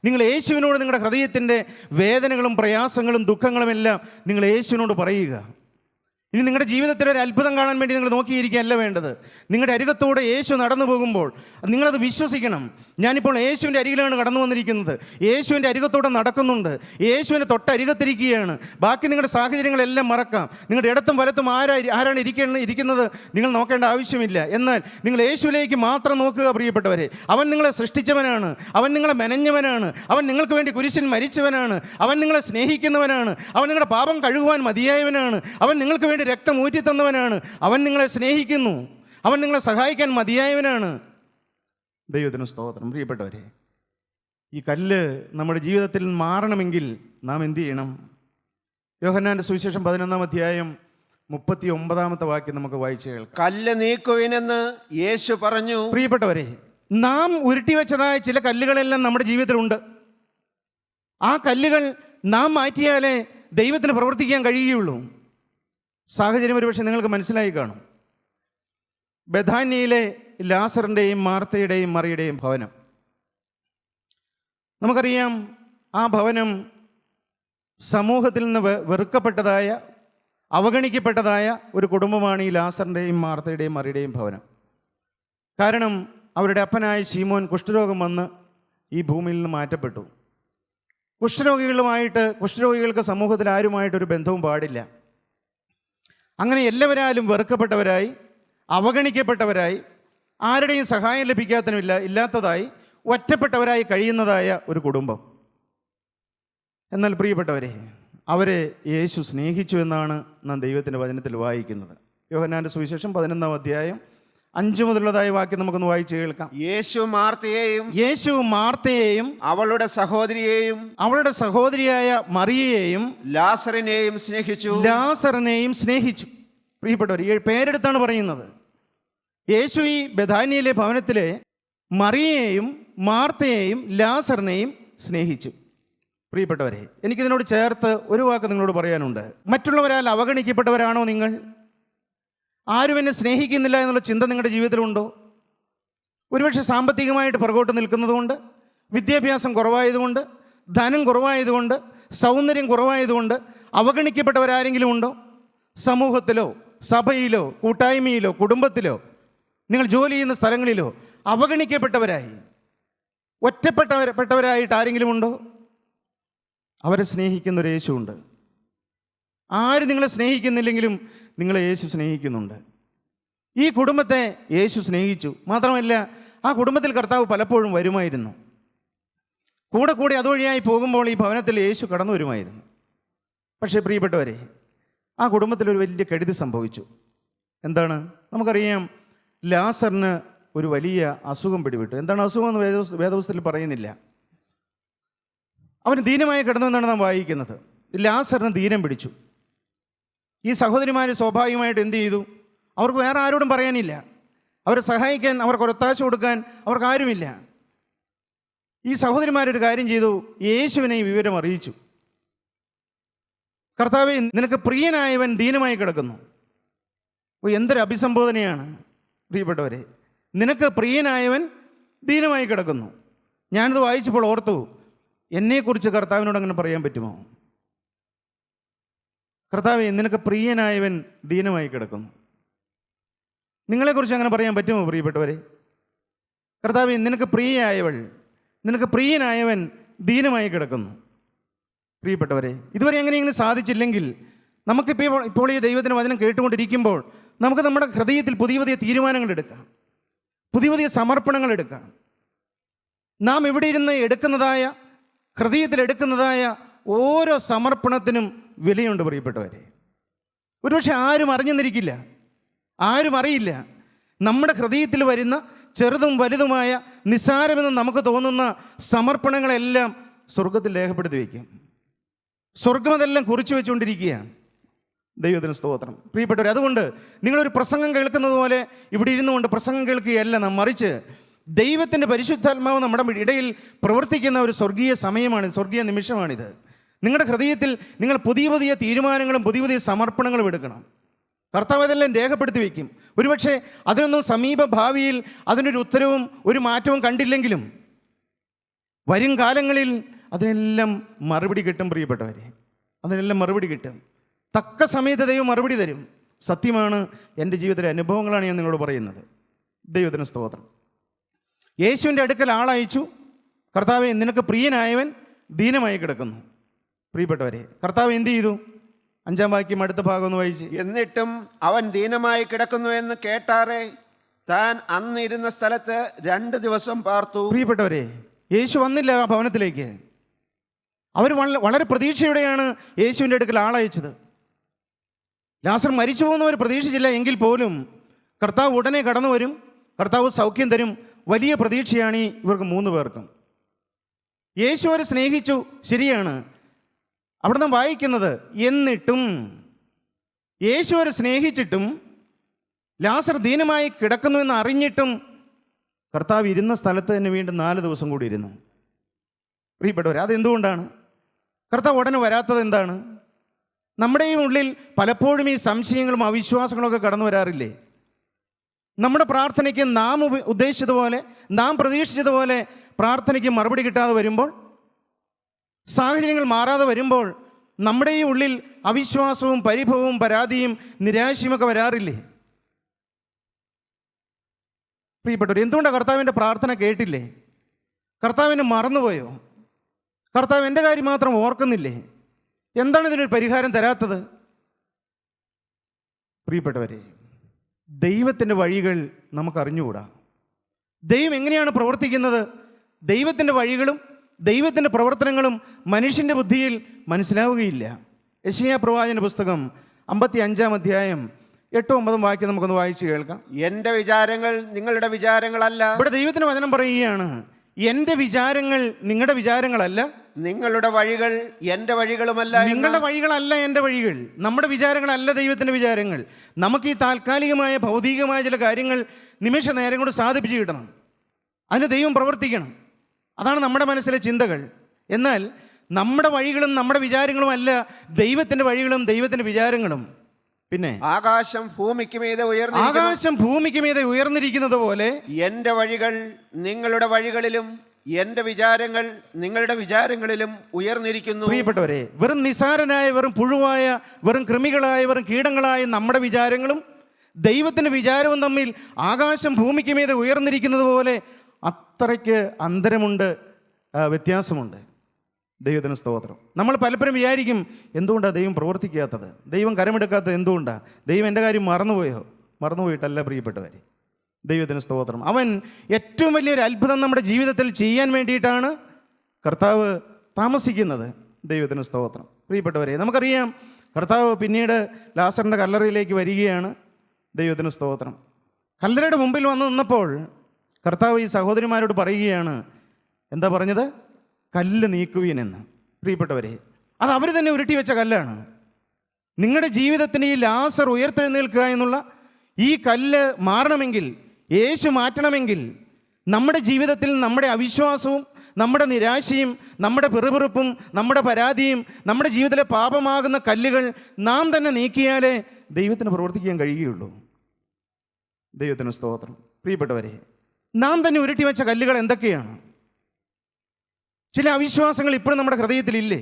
നിങ്ങൾ യേശുവിനോട് നിങ്ങളുടെ ഹൃദയത്തിൻ്റെ വേദനകളും പ്രയാസങ്ങളും ദുഃഖങ്ങളും എല്ലാം നിങ്ങൾ യേശുവിനോട് പറയുക. ഇനി നിങ്ങളുടെ ജീവിതത്തിൽ ഒരു അത്ഭുതം കാണാൻ വേണ്ടി നിങ്ങൾ നോക്കിയിരിക്കുകയല്ല വേണ്ടത്. നിങ്ങളുടെ അരികത്തോടെ യേശു നടന്നു പോകുമ്പോൾ നിങ്ങളത് വിശ്വസിക്കണം. ഞാനിപ്പോൾ യേശുവിൻ്റെ അരികിലാണ് കടന്നു വന്നിരിക്കുന്നത്. യേശുവിൻ്റെ അരികത്തോടെ നടക്കുന്നുണ്ട്. യേശുവിൻ്റെ തൊട്ടരികത്തിരിക്കുകയാണ്. ബാക്കി നിങ്ങളുടെ സാഹചര്യങ്ങളെല്ലാം മറക്കാം. നിങ്ങളുടെ ഇടത്തും വലത്തും ആരാണ് ഇരിക്കുന്നത് നിങ്ങൾ നോക്കേണ്ട ആവശ്യമില്ല. എന്നാൽ നിങ്ങൾ യേശുവിലേക്ക് മാത്രം നോക്കുക പ്രിയപ്പെട്ടവരെ. അവൻ നിങ്ങളെ സൃഷ്ടിച്ചവനാണ്. അവൻ നിങ്ങളെ മെനഞ്ഞവനാണ്. അവൻ നിങ്ങൾക്ക് വേണ്ടി കുരിശിൽ മരിച്ചവനാണ്. അവൻ നിങ്ങളെ സ്നേഹിക്കുന്നവനാണ്. അവൻ നിങ്ങളുടെ പാപം കഴുകുവാൻ മതിയായവനാണ്. അവൻ നിങ്ങൾക്ക് വേണ്ടി രക്തം ഊറ്റി തന്നവനാണ്. അവൻ നിങ്ങളെ സ്നേഹിക്കുന്നു. അവൻ നിങ്ങളെ സഹായിക്കാൻ മതിയായവനാണ്. ദൈവത്തിന് സ്തോത്രം. പ്രിയപ്പെട്ടവരെ, ഈ കല്ല് നമ്മുടെ ജീവിതത്തിൽ മാറണമെങ്കിൽ നാം എന്ത് ചെയ്യണം? യോഹന്നാന്റെ സുവിശേഷം 11-ാം അധ്യായം 39-ാമത്തെ വാക്യം നമുക്ക് വായിച്ചു കേൾക്കാം. കല്ല് നീക്കുവിനെന്ന് യേശു പറഞ്ഞു. പ്രിയപ്പെട്ടവരെ, നാം ഉരുട്ടിവെച്ചതായ ചില കല്ലുകളെല്ലാം നമ്മുടെ ജീവിതത്തിലുണ്ട്. ആ കല്ലുകൾ നാം മാറ്റിയാലേ ദൈവത്തിന് പ്രവർത്തിക്കാൻ കഴിയുകയുള്ളൂ. സാഹചര്യം ഒരുപക്ഷെ നിങ്ങൾക്ക് മനസ്സിലായി കാണും. ബഥാന്യയിലെ ലാസറിൻ്റെയും മാർത്തയുടെയും മറിയുടെയും ഭവനം. നമുക്കറിയാം, ആ ഭവനം സമൂഹത്തിൽ നിന്ന് വെറുക്കപ്പെട്ടതായ, അവഗണിക്കപ്പെട്ടതായ ഒരു കുടുംബമാണ് ഈ ലാസറിൻ്റെയും മാർത്തയുടെയും മറിയുടെയും ഭവനം. കാരണം അവരുടെ അപ്പനായ ശീമോൻ കുഷ്ഠരോഗം വന്ന് ഈ ഭൂമിയിൽ നിന്ന് മാറ്റപ്പെട്ടു. കുഷ്ഠരോഗികൾക്ക് സമൂഹത്തിൽ ആരുമായിട്ടൊരു ബന്ധവും പാടില്ല. അങ്ങനെ എല്ലാവരാലും വെറുക്കപ്പെട്ടവരായി, അവഗണിക്കപ്പെട്ടവരായി, ആരുടെയും സഹായം ഇല്ലാത്തതായി, ഒറ്റപ്പെട്ടവരായി കഴിയുന്നതായ ഒരു കുടുംബം. എന്നാൽ പ്രിയപ്പെട്ടവരെ, അവരെ യേശു സ്നേഹിച്ചു എന്നാണ് നാം ദൈവത്തിൻ്റെ വചനത്തിൽ വായിക്കുന്നത്. യോഹന്നാൻ്റെ സുവിശേഷം 11-ാം അധ്യായം 5 മുതലുള്ളതായ വാക്യം നമുക്കൊന്ന് വായിച്ച് കേൾക്കാം. യേശു മാർത്തയെയും അവളുടെ സഹോദരിയായ മറിയയെയും ലാസറിനെയും സ്നേഹിച്ചു. പ്രിയപ്പെട്ടവർ, ഈ പേരെടുത്താണ് പറയുന്നത്. യേശു ഈ ബഥാന്യയിലെ ഭവനത്തിലെ മറിയയെയും മാർത്തയെയും ലാസറിനെയും സ്നേഹിച്ചു. പ്രിയപ്പെട്ടവരെ, എനിക്കിതിനോട് ചേർത്ത് ഒരു വാക്ക് നിങ്ങളോട് പറയാനുണ്ട്. മറ്റുള്ളവരാൽ അവഗണിക്കപ്പെട്ടവരാണോ നിങ്ങൾ? ആരും എന്നെ സ്നേഹിക്കുന്നില്ല എന്നുള്ള ചിന്ത നിങ്ങളുടെ ജീവിതത്തിലുണ്ടോ? ഒരുപക്ഷെ സാമ്പത്തികമായിട്ട് പുറകോട്ട് നിൽക്കുന്നതുകൊണ്ട്, വിദ്യാഭ്യാസം കുറവായതുകൊണ്ട്, ധനം കുറവായതുകൊണ്ട്, സൗന്ദര്യം കുറവായതുകൊണ്ട് അവഗണിക്കപ്പെട്ടവരാരെങ്കിലും ഉണ്ടോ? സമൂഹത്തിലോ സഭയിലോ കൂട്ടായ്മയിലോ കുടുംബത്തിലോ നിങ്ങൾ ജോലി ചെയ്യുന്ന സ്ഥലങ്ങളിലോ അവഗണിക്കപ്പെട്ടവരായി, ഒറ്റപ്പെട്ടവരായിട്ട് ആരെങ്കിലും ഉണ്ടോ? അവരെ സ്നേഹിക്കുന്നൊരു യേശുവുണ്ട്. ആര് നിങ്ങളെ സ്നേഹിക്കുന്നില്ലെങ്കിലും നിങ്ങളെ യേശു സ്നേഹിക്കുന്നുണ്ട്. ഈ കുടുംബത്തെ യേശു സ്നേഹിച്ചു. മാത്രമല്ല, ആ കുടുംബത്തിൽ കർത്താവ് പലപ്പോഴും വരുമായിരുന്നു. കൂടെ അതുവഴിയായി പോകുമ്പോൾ ഈ ഭവനത്തിൽ യേശു കടന്നു വരുമായിരുന്നു. പക്ഷേ പ്രിയപ്പെട്ടവരെ, ആ കുടുംബത്തിൽ ഒരു വലിയ കെടുതി സംഭവിച്ചു. എന്താണ്? നമുക്കറിയാം, ലാസറിന് ഒരു വലിയ അസുഖം പിടിപെട്ടു. എന്താണ് അസുഖം എന്ന് വേദപുസ്തകത്തിൽ പറയുന്നില്ല. അവന് ദീനമായി കിടന്നു എന്നാണ് നാം വായിക്കുന്നത്. ലാസറിന് ദീനം പിടിച്ചു. ഈ സഹോദരിമാർ സ്വാഭാവികമായിട്ട് എന്ത് ചെയ്തു? അവർക്ക് വേറെ ആരോടും പറയാനില്ല. അവരെ സഹായിക്കാൻ, അവർക്ക് ഒരൊത്താശ കൊടുക്കാൻ അവർക്ക് ആരുമില്ല. ഈ സഹോദരിമാരൊരു കാര്യം ചെയ്തു, യേശുവിനെ ഈ വിവരം അറിയിച്ചു. കർത്താവേ, നിനക്ക് പ്രിയനായവൻ ദീനമായി കിടക്കുന്നു. എന്തൊരു അഭിസംബോധനയാണ് പ്രിയപ്പെട്ടവരെ! നിനക്ക് പ്രിയനായവൻ ദീനമായി കിടക്കുന്നു. ഞാനിത് വായിച്ചപ്പോൾ ഓർത്തു, എന്നെക്കുറിച്ച് കർത്താവിനോട് അങ്ങനെ പറയാൻ പറ്റുമോ? കർത്താവേ, നിനക്ക് പ്രിയനായവൻ ദീനമായി കിടക്കുന്നു. നിങ്ങളെക്കുറിച്ച് അങ്ങനെ പറയാൻ പറ്റുമോ പ്രിയപ്പെട്ടവരെ? കർത്താവേ, നിനക്ക് പ്രിയനായവൻ ദീനമായി കിടക്കുന്നു. പ്രിയപ്പെട്ടവരെ, ഇതുവരെ എങ്ങനെയെങ്കിലും സാധിച്ചില്ലെങ്കിൽ ഇപ്പോൾ ഈ ദൈവത്തിൻ്റെ വചനം കേട്ടുകൊണ്ടിരിക്കുമ്പോൾ നമുക്ക് നമ്മുടെ ഹൃദയത്തിൽ പുതിയ തീരുമാനങ്ങൾ എടുക്കാം, പുതിയ സമർപ്പണങ്ങൾ എടുക്കാം. നാം ഇവിടെ ഇരുന്ന് ഹൃദയത്തിൽ എടുക്കുന്നതായ ഓരോ സമർപ്പണത്തിനും വിലയുണ്ട് പ്രിയപ്പെട്ടവരെ. ഒരുപക്ഷെ ആരും അറിഞ്ഞെന്നിരിക്കില്ല, ആരും അറിയില്ല. നമ്മുടെ ഹൃദയത്തിൽ വരുന്ന ചെറുതും വലുതുമായ നിസ്സാരമെന്ന് നമുക്ക് തോന്നുന്ന സമർപ്പണങ്ങളെല്ലാം സ്വർഗത്തിൽ രേഖപ്പെടുത്തി വയ്ക്കും. സ്വർഗം അതെല്ലാം കുറിച്ചു വെച്ചുകൊണ്ടിരിക്കുകയാണ്. ദൈവത്തിന് സ്തോത്രം. പ്രിയപ്പെട്ടവർ, അതുകൊണ്ട് നിങ്ങളൊരു പ്രസംഗം കേൾക്കുന്നത് പോലെ ഇവിടെ ഇരുന്നുകൊണ്ട് പ്രസംഗം കേൾക്കുകയല്ല നാം, മറിച്ച് ദൈവത്തിൻ്റെ പരിശുദ്ധാത്മാവ് നമ്മുടെ ഇടയിൽ പ്രവർത്തിക്കുന്ന ഒരു സ്വർഗീയ സമയമാണ്, സ്വർഗീയ നിമിഷമാണിത്. നിങ്ങളുടെ ഹൃദയത്തിൽ നിങ്ങൾ പുതിയ തീരുമാനങ്ങളും പുതിയ സമർപ്പണങ്ങളും എടുക്കണം. കർത്താവ് അതെല്ലാം രേഖപ്പെടുത്തി വയ്ക്കും. ഒരുപക്ഷെ അതിനൊന്നും സമീപ ഭാവിയിൽ അതിനൊരു ഉത്തരവും ഒരു മാറ്റവും കണ്ടില്ലെങ്കിലും വരും കാലങ്ങളിൽ അതിനെല്ലാം മറുപടി കിട്ടും പ്രിയപ്പെട്ടവരെ. അതിനെല്ലാം മറുപടി കിട്ടും. തക്ക സമയത്ത് ദൈവം മറുപടി തരും. സത്യമാണ്, എൻ്റെ ജീവിതത്തിലെ അനുഭവങ്ങളാണ് ഞാൻ നിങ്ങളോട് പറയുന്നത്. ദൈവത്തിന് സ്തോത്രം. യേശുവിൻ്റെ അടുക്കൽ ആളയച്ചു. കർത്താവേ, നിനക്ക് പ്രിയനായവൻ ദീനമായി കിടക്കുന്നു. പ്രിയപ്പെട്ടവരെ, കർത്താവ് എന്ത് ചെയ്തു? 5-ാം വാക്യം അടുത്ത ഭാഗം ഒന്ന് വായിച്ച്. എന്നിട്ടും അവൻ ദീനമായി കിടക്കുന്നു എന്ന് കേട്ടാറെ താൻ അന്ന് ഇരുന്ന സ്ഥലത്ത് 2 ദിവസം പാർത്തു. പ്രിയപ്പെട്ടവരെ, യേശു വന്നില്ല ആ ഭവനത്തിലേക്ക്. അവർ വളരെ പ്രതീക്ഷയോടെയാണ് യേശുവിൻ്റെ അടുക്കൽ ആളയച്ചത്. ലാസർ മരിച്ചു പോകുന്നവർ പ്രതീക്ഷിച്ചില്ല എങ്കിൽ പോലും കർത്താവ് ഉടനെ കടന്നു വരും, കർത്താവ് സൗഖ്യം തരും. വലിയ പ്രതീക്ഷയാണ് ഇവർക്ക് 3 പേർക്കും. യേശു അവരെ സ്നേഹിച്ചു, ശരിയാണ്. അവിടെ നാം വായിക്കുന്നത്, എന്നിട്ടും യേശു അവരെ സ്നേഹിച്ചിട്ടും ലാസർ ദീനമായി കിടക്കുന്നു എന്ന് അറിഞ്ഞിട്ടും കർത്താവ് ഇരുന്ന സ്ഥലത്ത് തന്നെ വീണ്ടും 4 ദിവസം കൂടി ഇരുന്നു. പ്രിയപ്പെട്ടവർ, അതെന്തുകൊണ്ടാണ്? കർത്താവ് ഉടനെ വരാത്തത് എന്താണ്? നമ്മുടെയും ഉള്ളിൽ പലപ്പോഴും ഈ സംശയങ്ങളും അവിശ്വാസങ്ങളും ഒക്കെ കടന്നു വരാറില്ലേ? നമ്മുടെ പ്രാർത്ഥനയ്ക്ക് നാം ഉദ്ദേശിച്ചതുപോലെ, നാം പ്രതീക്ഷിച്ചതുപോലെ പ്രാർത്ഥനയ്ക്ക് മറുപടി കിട്ടാതെ വരുമ്പോൾ, സാഹചര്യങ്ങൾ മാറാതെ വരുമ്പോൾ നമ്മുടെ ഈ ഉള്ളിൽ അവിശ്വാസവും പരിഭവവും പരാതിയും നിരാശയുമൊക്കെ വരാറില്ലേ? പ്രിയപ്പെട്ടവർ, എന്തുകൊണ്ടാണ് കർത്താവിൻ്റെ പ്രാർത്ഥന കേട്ടില്ലേ? കർത്താവിനെ മറന്നുപോയോ? കർത്താവ് എൻ്റെ കാര്യം മാത്രം ഓർക്കുന്നില്ലേ? എന്താണ് ഇതിനൊരു പരിഹാരം തരാത്തത്? പ്രിയപ്പെട്ടവരെ, ദൈവത്തിൻ്റെ വഴികൾ നമുക്കറിഞ്ഞുകൂടാ. ദൈവം എങ്ങനെയാണ് പ്രവർത്തിക്കുന്നത്? ദൈവത്തിൻ്റെ വഴികളും ദൈവത്തിൻ്റെ പ്രവർത്തനങ്ങളും മനുഷ്യൻ്റെ ബുദ്ധിയിൽ മനസ്സിലാവുകയില്ല. യെശയ്യാ പ്രവാചകന്റെ പുസ്തകം 55-ാം അധ്യായം 8-9 വാക്യം നമുക്കൊന്ന് വായിച്ച് കേൾക്കാം. എൻ്റെ വിചാരങ്ങൾ നിങ്ങളുടെ വിചാരങ്ങളല്ല. ഇവിടെ ദൈവത്തിൻ്റെ വചനം പറയുകയാണ്, എൻ്റെ വിചാരങ്ങൾ നിങ്ങളുടെ വിചാരങ്ങളല്ല, നിങ്ങളുടെ വഴികൾ എൻ്റെ വഴികളുമല്ല. നിങ്ങളുടെ വഴികളല്ല എൻ്റെ വഴികൾ, നമ്മുടെ വിചാരങ്ങളല്ല ദൈവത്തിൻ്റെ വിചാരങ്ങൾ. നമുക്ക് ഈ താൽക്കാലികമായ ഭൗതികമായ ചില കാര്യങ്ങൾ നിമിഷ നേരം കൊണ്ട് സാധിപ്പിച്ച് കിട്ടണം. അതിന് ദൈവം പ്രവർത്തിക്കണം. അതാണ് നമ്മുടെ മനസ്സിലെ ചിന്തകൾ. എന്നാൽ നമ്മുടെ വഴികളും നമ്മുടെ വിചാരങ്ങളും അല്ല ദൈവത്തിൻ്റെ വഴികളും ദൈവത്തിൻ്റെ വിചാരങ്ങളും. പിന്നെ ആകാശം ഭൂമിക്ക് മീതെ ഉയർന്നിരിക്കുന്നത് പോലെ എൻ്റെ വഴികൾ നിങ്ങളുടെ വഴികളിലും എൻ്റെ വിചാരങ്ങൾ നിങ്ങളുടെ വിചാരങ്ങളിലും ഉയർന്നിരിക്കുന്നു. പ്രിയപ്പെട്ടവരെ, വെറും നിസാരനായ, വെറും പുഴുവായ, വെറും കൃമികളായ, വെറും കീടങ്ങളായ നമ്മുടെ വിചാരങ്ങളും ദൈവത്തിൻ്റെ വിചാരവും തമ്മിൽ ആകാശം ഭൂമിക്ക് മീതെ ഉയർന്നിരിക്കുന്നത് പോലെ അത്രയ്ക്ക് അന്തരമുണ്ട്, വ്യത്യാസമുണ്ട്. ദൈവത്തിന് സ്തോത്രം. നമ്മൾ പലപ്പോഴും വിചാരിക്കും, എന്തുകൊണ്ടാണ് ദൈവം പ്രവർത്തിക്കാത്തത്, ദൈവം കരമെടുക്കാത്തത് എന്തുകൊണ്ടാണ്, ദൈവം എൻ്റെ കാര്യം മറന്നുപോയോ? മറന്നുപോയിട്ടല്ല പ്രിയപ്പെട്ടവരെ. ദൈവത്തിന് സ്തോത്രം. അവൻ ഏറ്റവും വലിയൊരു അത്ഭുതം നമ്മുടെ ജീവിതത്തിൽ ചെയ്യാൻ വേണ്ടിയിട്ടാണ് കർത്താവ് താമസിക്കുന്നത്. ദൈവത്തിന് സ്തോത്രം. പ്രിയപ്പെട്ടവരെ, നമുക്കറിയാം കർത്താവ് പിന്നീട് ലാസറിൻ്റെ കല്ലറയിലേക്ക് വരികയാണ്. ദൈവത്തിന് സ്തോത്രം. കല്ലറയുടെ മുമ്പിൽ വന്ന് നിന്നപ്പോൾ കർത്താവ് ഈ സഹോദരിമാരോട് പറയുകയാണ്, എന്താ പറഞ്ഞത്? കല്ല് നീക്കുവീനെന്ന്. പ്രിയപ്പെട്ടവരെ, അത് അവർ തന്നെ ഉരുട്ടി വെച്ച കല്ലാണ്. നിങ്ങളുടെ ജീവിതത്തിന് ഈ ലാസർ ഉയർത്തെഴുന്നേൽക്കുക എന്നുള്ള ഈ കല്ല് മാറണമെങ്കിൽ, യേശു മാറ്റണമെങ്കിൽ, നമ്മുടെ ജീവിതത്തിൽ നമ്മുടെ അവിശ്വാസവും നമ്മുടെ നിരാശയും നമ്മുടെ പിറുപിറുപ്പും നമ്മുടെ പരാതിയും നമ്മുടെ ജീവിതത്തിലെ പാപമാകുന്ന കല്ലുകൾ നാം തന്നെ നീക്കിയാലേ ദൈവത്തിന് പ്രവർത്തിക്കാൻ കഴിയുകയുള്ളൂ. ദൈവത്തിന് സ്തോത്രം. പ്രിയപ്പെട്ടവരെ, നാം തന്നെ ഉരുട്ടി വെച്ച കല്ലുകൾ എന്തൊക്കെയാണ്? ചില അവിശ്വാസങ്ങൾ ഇപ്പോഴും നമ്മുടെ ഹൃദയത്തിലില്ലേ?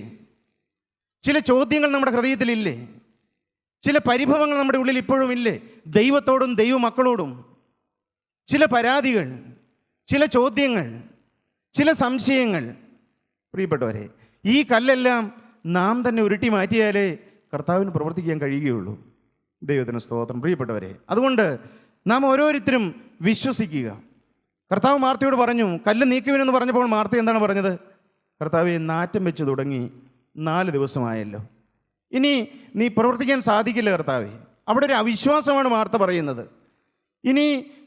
ചില ചോദ്യങ്ങൾ നമ്മുടെ ഹൃദയത്തിലില്ലേ? ചില പരിഭവങ്ങൾ നമ്മുടെ ഉള്ളിൽ ഇപ്പോഴും ഇല്ലേ? ദൈവത്തോടും ദൈവമക്കളോടും ചില പരാതികൾ, ചില ചോദ്യങ്ങൾ, ചില സംശയങ്ങൾ. പ്രിയപ്പെട്ടവരെ, ഈ കല്ലെല്ലാം നാം തന്നെ ഉരുട്ടി മാറ്റിയാലേ കർത്താവിന് പ്രവർത്തിക്കാൻ കഴിയുകയുള്ളൂ. ദൈവത്തിന് സ്തോത്രം. പ്രിയപ്പെട്ടവരെ, അതുകൊണ്ട് നാം ഓരോരുത്തരും വിശ്വസിക്കുക. കർത്താവ് മാർത്തയോട് പറഞ്ഞു, കല്ല് നീക്കുവിനെന്ന് പറഞ്ഞപ്പോൾ മാർത്ത എന്താണ് പറഞ്ഞത്? കർത്താവെ, നാറ്റം വെച്ച് തുടങ്ങി 4 ദിവസമായല്ലോ, ഇനി നീ പ്രവർത്തിക്കാൻ സാധിക്കില്ല കർത്താവെ. അവിടെ ഒരു അവിശ്വാസമാണ് മാർത്ത പറയുന്നത്. ഇനി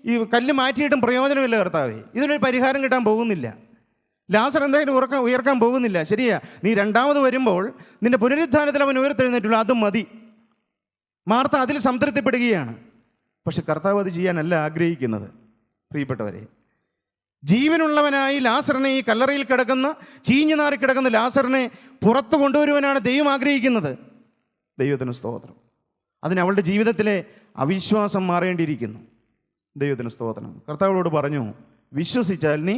ഈ കല്ല് മാറ്റിയിട്ടും പ്രയോജനമില്ല കർത്താവെ, ഇതിനൊരു പരിഹാരം കിട്ടാൻ പോകുന്നില്ല. ലാസർ എന്തായാലും ഉയർക്കാൻ പോകുന്നില്ല. ശരിയാ, നീ രണ്ടാമത് വരുമ്പോൾ നിന്റെ പുനരുദ്ധാനത്തിൽ അവൻ ഉയർത്തെഴുന്നേറ്റുള്ളൂ, അതും മതി. മാർത്ത അതിൽ സംതൃപ്തിപ്പെടുകയാണ്. പക്ഷെ കർത്താവ് അത് ചെയ്യാനല്ല ആഗ്രഹിക്കുന്നത്. പ്രിയപ്പെട്ടവരെ, ജീവനുള്ളവനായി ലാസറിനെ, ഈ കല്ലറയിൽ കിടക്കുന്ന ചീഞ്ഞുനാറി കിടക്കുന്ന ലാസറിനെ പുറത്തു കൊണ്ടുവരുവാനാണ് ദൈവം ആഗ്രഹിക്കുന്നത്. ദൈവത്തിന് സ്തോത്രം. അതിന് അവളുടെ ജീവിതത്തിലെ അവിശ്വാസം മാറേണ്ടിയിരിക്കുന്നു. ദൈവത്തിന് സ്തോത്രം. കർത്താവിനോട് പറഞ്ഞു, വിശ്വസിച്ചാൽ നീ